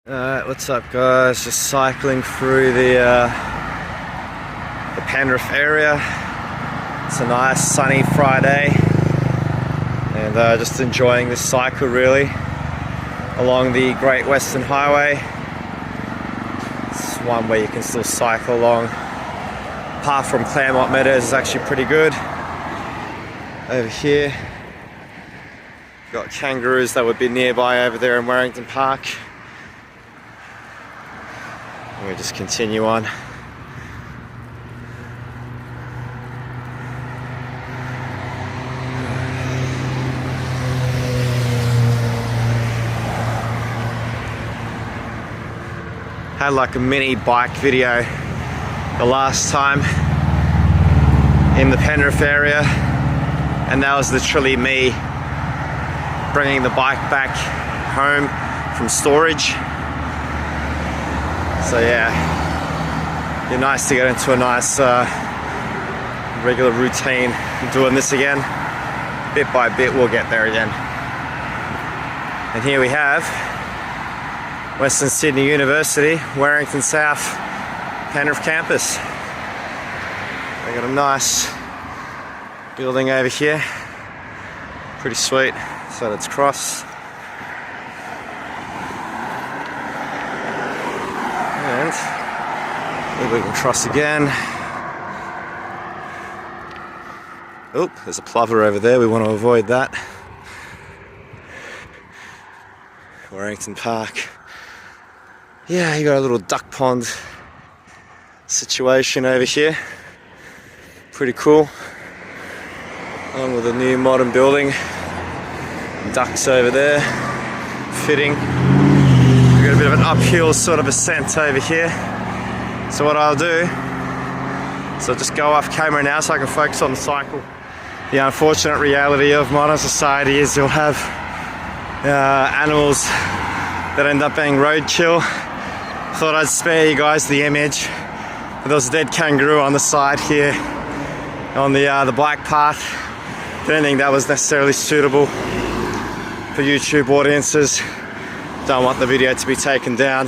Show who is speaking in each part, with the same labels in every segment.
Speaker 1: Alright, what's up guys? Just cycling through the Penrith area. It's a nice sunny Friday and just enjoying this cycle really along the Great Western Highway. It's one where you can still cycle along. Apart from Claremont Meadows is actually pretty good. Over here got kangaroos that would be nearby over there in Warrington Park. We just continue on. Had like a mini bike video the last time in the Penrith area, and that was literally me bringing the bike back home from storage. So yeah, it'd be nice to get into a nice regular routine doing this again. Bit by bit we'll get there again. And here we have Western Sydney University, Warrington South, Penrith campus. They got a nice building over here. Pretty sweet, so let's cross. And maybe we can cross again. Oh, there's a plover over there, we want to avoid that. Warrington Park. Yeah, you got a little duck pond situation over here. Pretty cool. Along with a new modern building. Ducks over there, fitting. We've got a bit of an uphill sort of ascent over here. So what I'll do is I'll just go off camera now so I can focus on the cycle. The unfortunate reality of modern society is you'll have animals that end up being roadkill. Thought I'd spare you guys the image. But there was a dead kangaroo on the side here on the bike path. Didn't think that was necessarily suitable for YouTube audiences. Don't want the video to be taken down.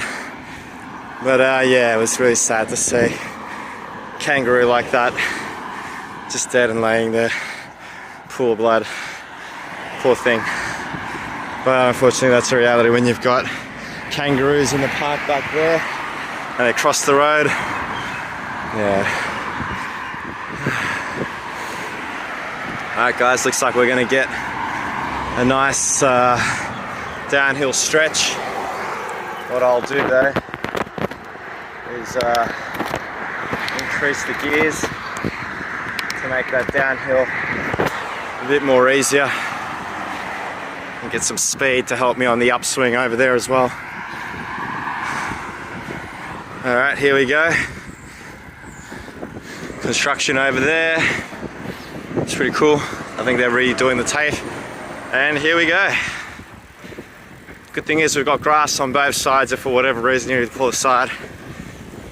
Speaker 1: But yeah, it was really sad to see kangaroo like that, just dead and laying there. Poor blood, poor thing. But unfortunately that's the reality when you've got kangaroos in the park back there and they cross the road. Yeah. Alright guys, looks like we're gonna get a nice downhill stretch. What I'll do though is increase the gears to make that downhill a bit more easier and get some speed to help me on the upswing over there as well. Alright, here we go. Construction over there. It's pretty cool. I think they're redoing the tape. And here we go. Good thing is we've got grass on both sides if for whatever reason you need to pull aside.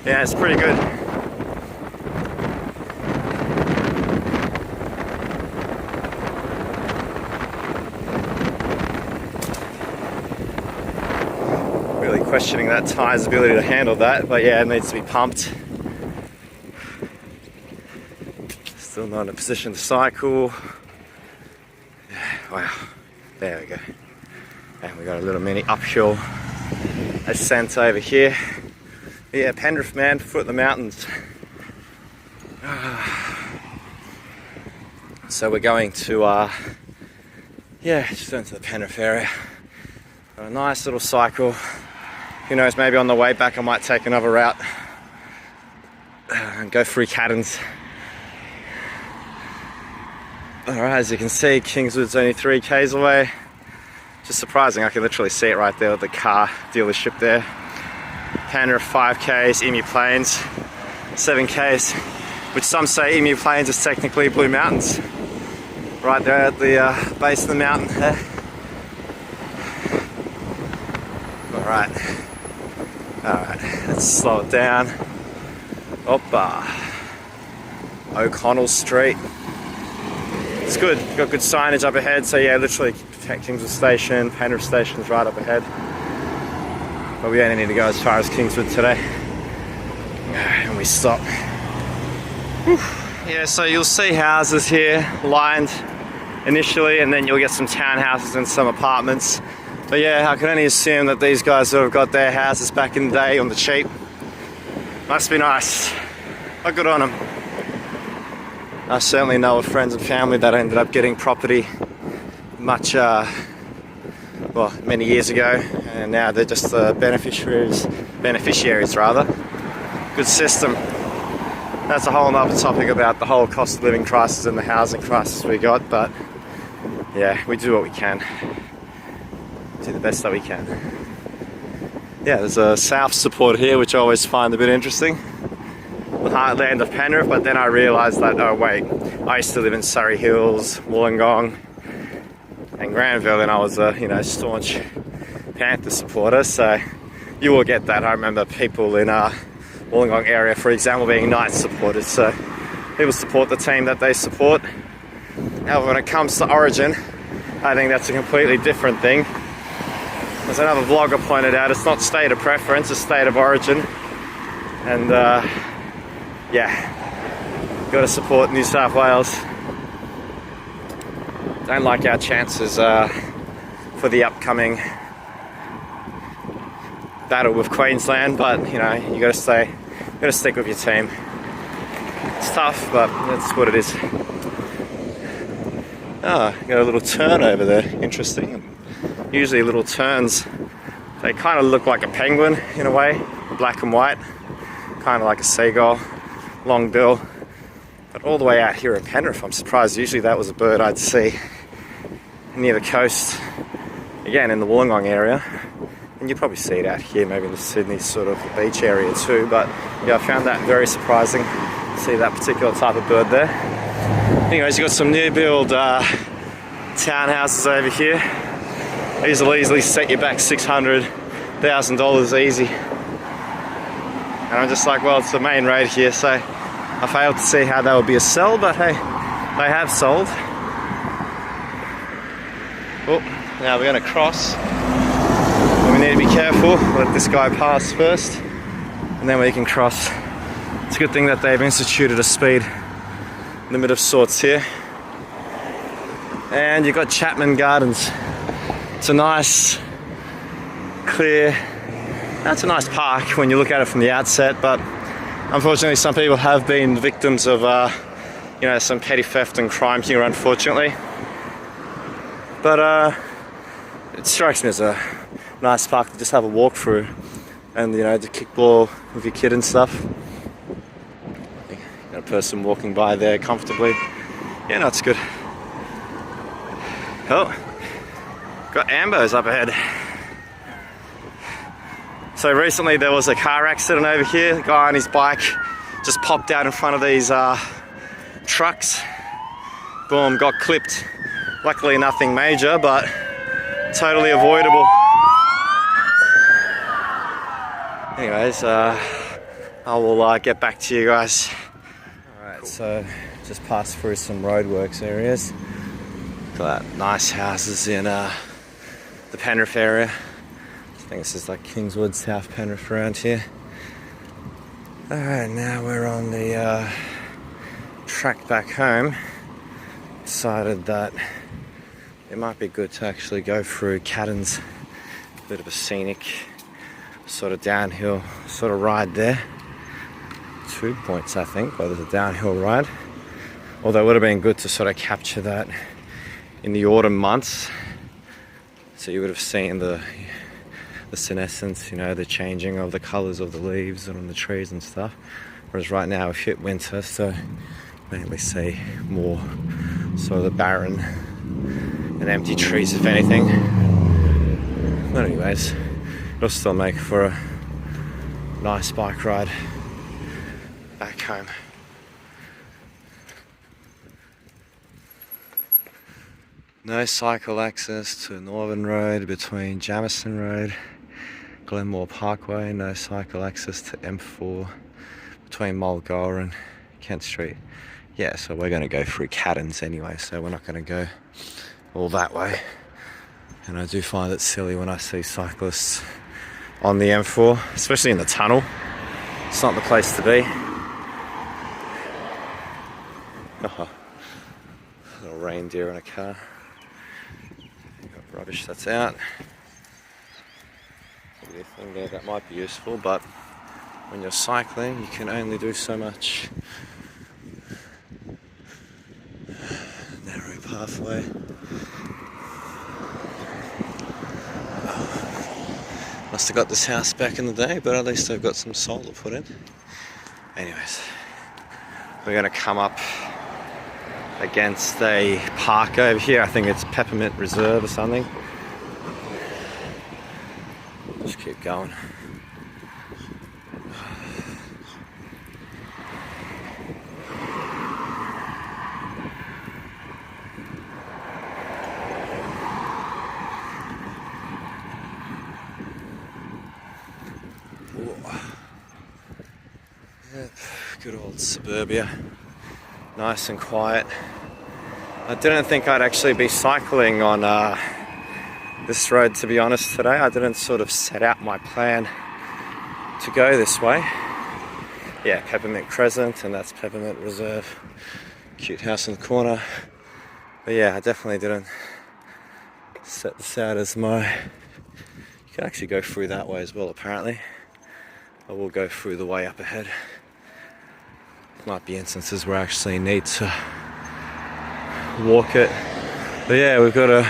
Speaker 1: Yeah, it's pretty good. Really questioning that tire's ability to handle that, but yeah, it needs to be pumped. Still not in a position to cycle. Wow, there we go. And we got a little mini uphill ascent over here. Yeah, Penrith man, foot of the mountains. So we're going to, yeah, just into the Penrith area. Got a nice little cycle. Who knows, maybe on the way back I might take another route and go through Caddens. Alright, as you can see, Kingswood's only 3 k's away. Just surprising, I can literally see it right there with the car dealership there. Penrith 5 k's, Emu Plains 7 k's, which some say Emu Plains is technically Blue Mountains. Right there at the base of the mountain there. Alright, let's slow it down. Oppa. O'Connell Street. It's good, got good signage up ahead, so yeah, literally Kingswood Station, Penrith Station's right up ahead. but we only need to go as far as Kingswood today. And we stop. Whew. Yeah, so you'll see houses here lined initially, and then you'll get some townhouses and some apartments. But yeah, I can only assume that these guys sort of got their houses back in the day on the cheap. Must be nice. But good on them. I certainly know of friends and family that ended up getting property much, well, many years ago, and now they're just beneficiaries rather. Good system. That's a whole other topic about the whole cost of living crisis and the housing crisis we got, but yeah, we do what we can. Do the best that we can. Yeah, there's a South support here, which I always find a bit interesting. The heartland of Penrith, but then I realised that, oh wait, I used to live in Surrey Hills, Wollongong and Granville, and I was a staunch Panther supporter, so you will get that. I remember people in Wollongong area, for example, being Knights supporters, so people support the team that they support. However, when it comes to Origin, I think that's a completely different thing. As another vlogger pointed out, it's not state of preference, it's state of origin. And yeah, got to support New South Wales. Don't like our chances for the upcoming battle with Queensland, but you got to stick with your team. It's tough, but that's what it is. Oh, got a little turn over there. Interesting. Usually little terns, they kind of look like a penguin in a way, black and white, kind of like a seagull, long bill. But all the way out here at Penrith, I'm surprised. Usually that was a bird I'd see near the coast, again in the Wollongong area, and you probably see it out here, maybe in the Sydney sort of beach area too. But yeah, I found that very surprising to see that particular type of bird there. Anyways, you got some new build townhouses over here. These will easily set you back $600,000 easy. And I'm just like, well, it's the main road here, so I failed to see how that would be a sell, but hey, they have sold. Oh, now we're going to cross. But we need to be careful, let this guy pass first, and then we can cross. It's a good thing that they've instituted a speed limit of sorts here. And you've got Chapman Gardens. It's a nice, clear, that's a nice park when you look at it from the outset, but unfortunately some people have been victims of some petty theft and crime here, unfortunately. But it strikes me as a nice park to just have a walk through and to kickball with your kid and stuff. Got a person walking by there comfortably. Yeah, no, it's good. Oh, got Ambos up ahead. So recently there was a car accident over here. The guy on his bike just popped out in front of these trucks. Boom, got clipped. Luckily nothing major, but totally avoidable. Anyways, I will get back to you guys. Alright, so just passed through some roadworks areas. Got nice houses in the Penrith area. I think this is like Kingswood, South Penrith around here. Alright, now we're on the track back home. Decided that it might be good to actually go through Caddens. A bit of a scenic sort of downhill sort of ride there. 2 points I think, but there's a downhill ride. Although it would have been good to sort of capture that in the autumn months, so you would have seen the senescence, the changing of the colours of the leaves on the trees and stuff. Whereas right now we've hit winter, so mainly see more sort of the barren and empty trees, if anything. But anyways, it'll still make for a nice bike ride back home. No cycle access to Northern Road between Jamison Road, Glenmore Parkway. No cycle access to M4 between Mulgoa and Kent Street. Yeah, so we're going to go through Caddens anyway, so we're not going to go all that way. And I do find it silly when I see cyclists on the M4, especially in the tunnel. It's not the place to be. Oh, little reindeer in a car. Got rubbish that's out. Maybe a thing there that might be useful, but when you're cycling, you can only do so much. Narrow pathway. Must have got this house back in the day, but at least I've got some solar put in. Anyways, we're going to come up against a park over here. I think it's Peppermint Reserve or something. Just keep going. Yep, good old suburbia, nice and quiet. I didn't think I'd actually be cycling on this road, to be honest, today. I didn't sort of set out my plan to go this way. Yeah, Peppermint Crescent, and that's Peppermint Reserve. Cute house in the corner. But yeah, I definitely didn't set this out as my... You can actually go through that way as well, apparently. I will go through the way up ahead. Might be instances where I actually need to walk it. But yeah, we've got a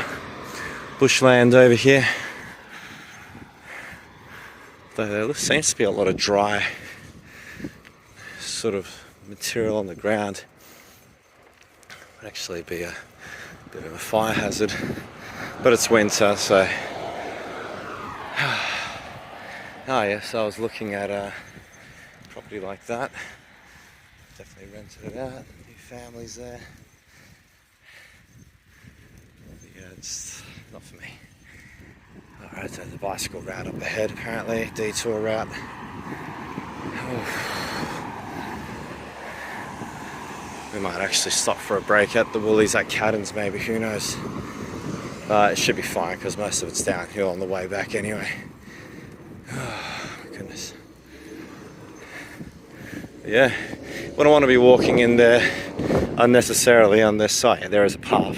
Speaker 1: bushland over here. There seems to be a lot of dry sort of material on the ground. Would actually be a bit of a fire hazard. But it's winter, so... Oh yes, I was looking at a property like that. Definitely rented it out. New families there. Yeah, it's not for me. Alright, so the bicycle route up ahead apparently. Detour route. We might actually stop for a break at the Woolies at Caddens maybe, who knows. It should be fine because most of it's downhill on the way back anyway. Oh my goodness. Yeah, wouldn't want to be walking in there unnecessarily on this site. There is a path.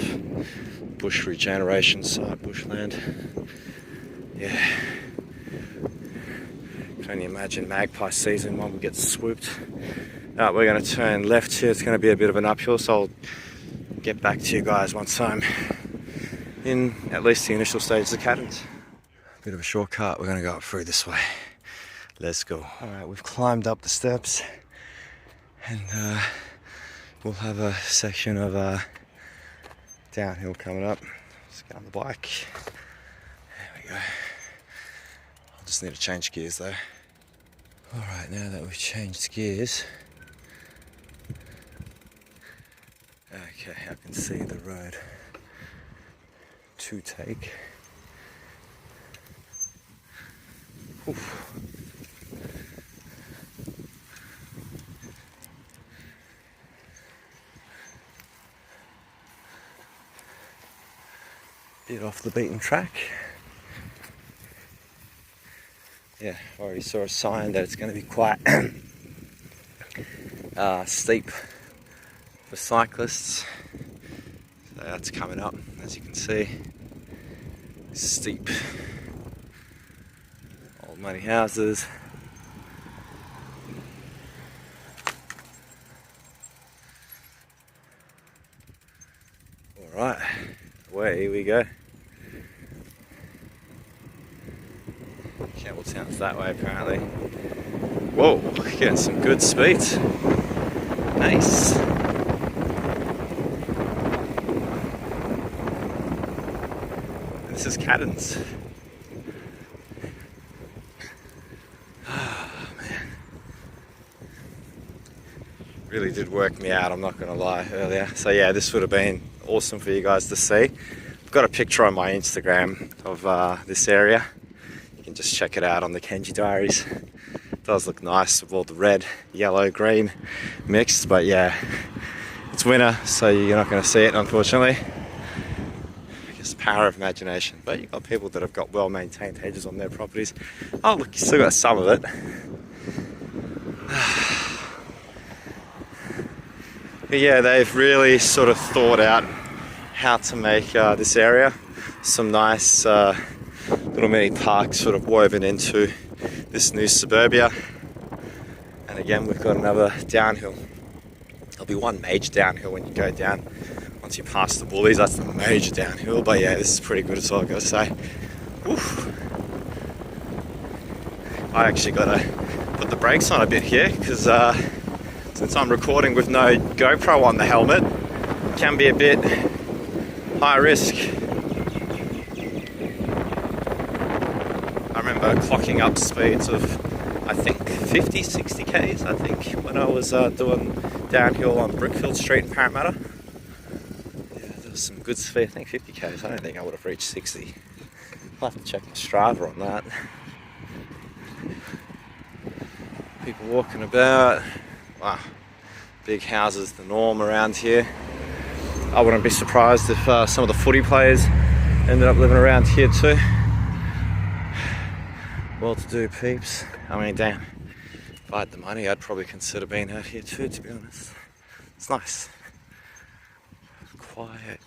Speaker 1: Bush regeneration site, bushland. Yeah. Can only imagine magpie season, one will get swooped. We're going to turn left here. It's going to be a bit of an uphill, so I'll get back to you guys once I'm in at least the initial stages of Caddens. Bit of a shortcut. We're going to go up through this way. Let's go. Alright, we've climbed up the steps. And we'll have a section of downhill coming up. Let's get on the bike. There we go. I'll just need to change gears though. Alright, now that we've changed gears, okay, I can see the road to take. Oof. Bit off the beaten track. Yeah, already saw a sign that it's going to be quite steep for cyclists. So that's coming up, as you can see. Steep. Old money houses. Alright, away we go. Campbelltown's that way apparently. Whoa, getting some good speed. Nice. This is Caddens. Oh man. Really did work me out, I'm not gonna lie, earlier. So yeah, this would have been awesome for you guys to see. I've got a picture on my Instagram of this area. You can just check it out on the Kenji Diaries. It does look nice with all the red, yellow, green mixed, but yeah, it's winter, so you're not going to see it, unfortunately. I guess power of imagination. But you've got people that have got well-maintained hedges on their properties. Oh look, you still got some of it. But yeah, they've really sort of thought out how to make this area some nice little mini parks sort of woven into this new suburbia. And again, we've got another downhill. There'll be one major downhill when you go down. Once you pass the Bullies, that's the major downhill. But yeah, this is pretty good as well, I've got to say. Oof. I actually got to put the brakes on a bit here because since I'm recording with no GoPro on the helmet, it can be a bit high risk. I remember clocking up speeds of, I think, 50, 60 Ks, I think, when I was doing downhill on Brickfield Street in Parramatta. Yeah, there was some good speed, I think 50 Ks. I don't think I would have reached 60. I'll have to check my Strava on that. People walking about. Wow, big houses, the norm around here. I wouldn't be surprised if some of the footy players ended up living around here too. Well-to-do peeps. I mean, damn, if I had the money, I'd probably consider being out here too, to be honest. It's nice. Quiet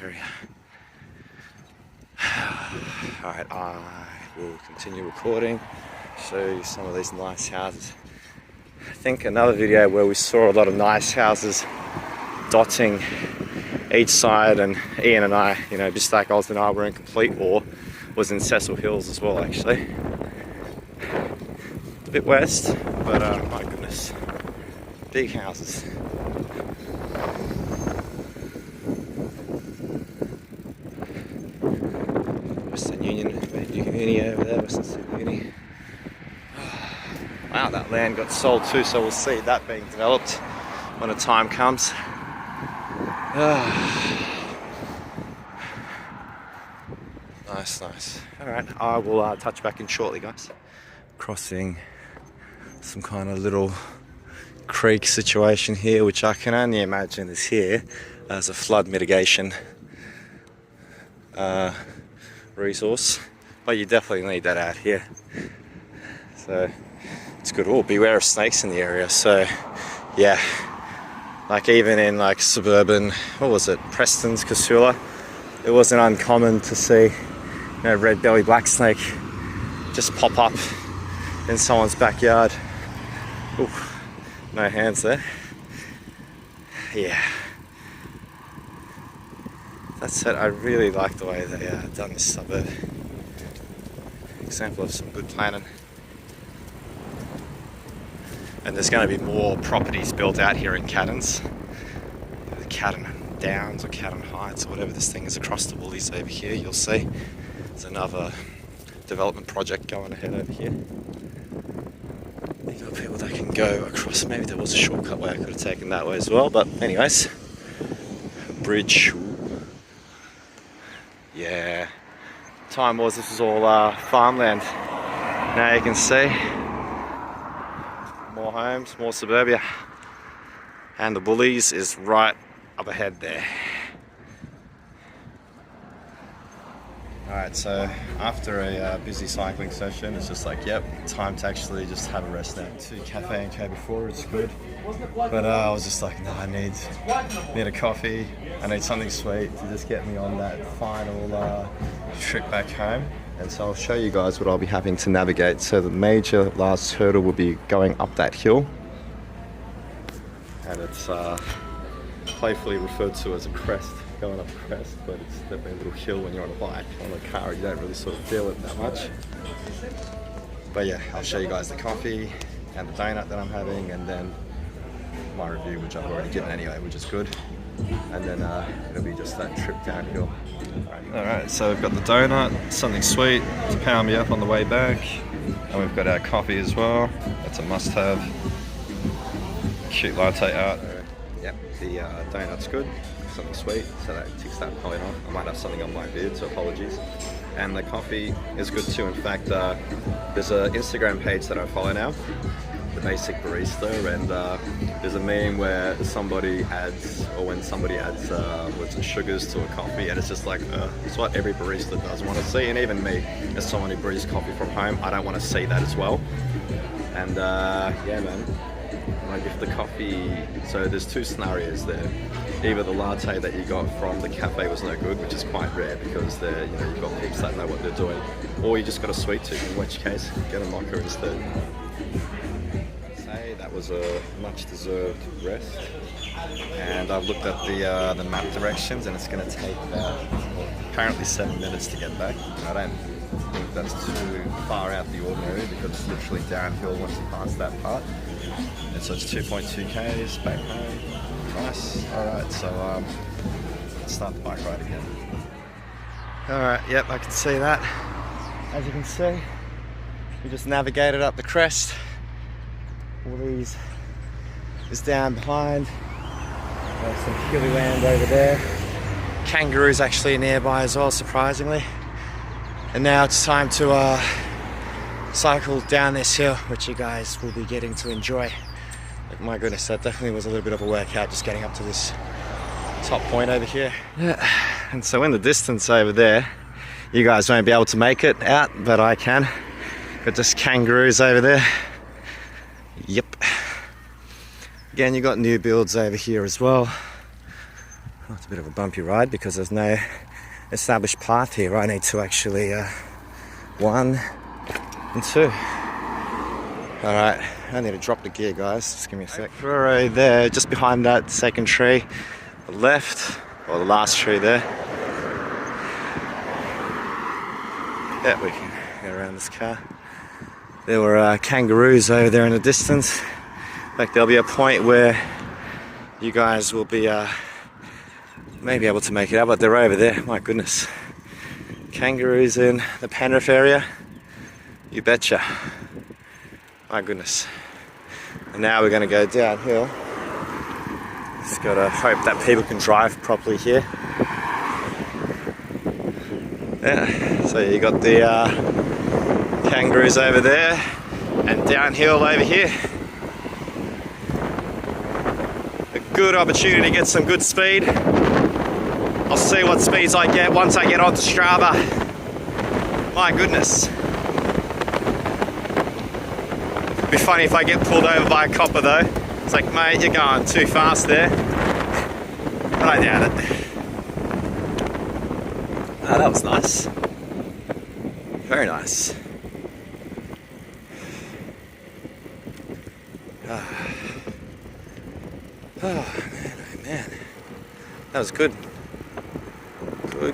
Speaker 1: area. Alright, I will continue recording, show you some of these nice houses. I think another video where we saw a lot of nice houses dotting each side, and Ian and I, you know, Bistak Oz and I were in complete awe, was in Cecil Hills as well, actually. A bit west, but my goodness, big houses. Western Uni over there, Western Sydney Uni. Wow, that land got sold too, so we'll see that being developed when the time comes. Nice. Alright, I will touch back in shortly, guys. Crossing some kind of little creek situation here, which I can only imagine is here as a flood mitigation resource. But you definitely need that out here. So it's good. Oh, beware of snakes in the area. So yeah, like even in like suburban, what was it, Preston's, Casula, it wasn't uncommon to see, you know, red belly black snake just pop up in someone's backyard. Ooh, no hands there. Yeah, that's it. I really like the way they done this suburb. Example of some good planning. And there's going to be more properties built out here in Caddens. The Cadden Downs or Cadden Heights or whatever this thing is across the Woolies over here, you'll see. There's another development project going ahead over here. You've got people that can go across. Maybe there was a shortcut way I could have taken that way as well, but anyways. Bridge. Ooh. Yeah. Time was this was all farmland. Now you can see. More homes, more suburbia, and the Bullies is right up ahead there. Alright, so after a busy cycling session, it's just like, yep, time to actually just have a rest now. To Caffe and K before, it's good, but I was just like, no, I need a coffee, I need something sweet to just get me on that final trip back home. And so I'll show you guys what I'll be having to navigate. So the major last hurdle will be going up that hill. And it's playfully referred to as a crest, going up a crest, but it's definitely a little hill when you're on a bike. On a car, you don't really sort of feel it that much. But yeah, I'll show you guys the coffee and the donut that I'm having, and then my review, which I've already given anyway, which is good. And then it'll be just that trip downhill. Alright, so we've got the donut, something sweet to power me up on the way back, and we've got our coffee as well. That's a must-have. Cute latte art. Yep, the donut's good, something sweet, so that ticks that point off. I might have something on my beard, so apologies. And the coffee is good too. In fact, there's an Instagram page that I follow now the basic barista, and there's a meme where somebody adds, or when somebody adds sugars to a coffee, and it's just like, it's what every barista does want to see, and even me, as someone who brews coffee from home, I don't want to see that as well. And yeah, man, like if the coffee, so there's two scenarios there. Either the latte that you got from the cafe was no good, which is quite rare because they're, you know, you've got peeps that know what they're doing, or you just got a sweet tooth, in which case get a mocha instead. Say that was a much deserved rest, and I've looked at the map directions, and it's going to take about apparently 7 minutes to get back. I don't think that's too far out the ordinary because it's literally downhill once you pass that part, and so it's 2.2 k's back home. Nice. Alright, so let's start the bike ride again. Alright, yep, I can see that. As you can see, we just navigated up the crest. All these is down behind. There's some hilly land over there. Kangaroos actually nearby as well, surprisingly. And now it's time to cycle down this hill, which you guys will be getting to enjoy. Like, my goodness, that definitely was a little bit of a workout just getting up to this top point over here. Yeah. And so in the distance over there, you guys won't be able to make it out, but I can. Got just kangaroos over there. Yep. Again, you got new builds over here as well. Oh, it's a bit of a bumpy ride because there's no established path here. I need to actually 1 and 2. Alright, I need to drop the gear, guys. Just give me a sec. Right there, just behind that second tree, the left, or the last tree there. Yeah, we can get around this car. There were kangaroos over there in the distance. In fact, there'll be a point where you guys will be maybe able to make it out, but they're over there. My goodness. Kangaroos in the Penrith area. You betcha. My goodness. And now we're going to go downhill. Just got to hope that people can drive properly here. Yeah, so you got the kangaroos over there and downhill over here. A good opportunity to get some good speed. I'll see what speeds I get once I get onto Strava. My goodness. It'd be funny if I get pulled over by a copper though. It's like, mate, you're going too fast there. But I doubt it. Oh, that was nice. Very nice. Oh man, oh man. That was good.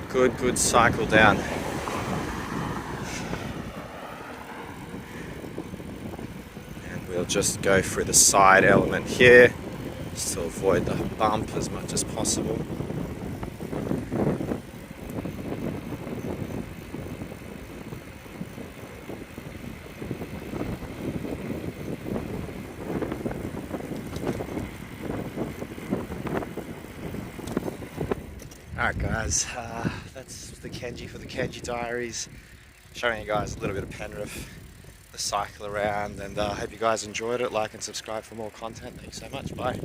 Speaker 1: Good cycle down. We'll just go through the side element here just to avoid the bump as much as possible. Alright guys, that's the Kenji for the Kenji Diaries, showing you guys a little bit of Penrith, the cycle around, and I hope you guys enjoyed it. Like and subscribe for more content. Thanks so much, bye.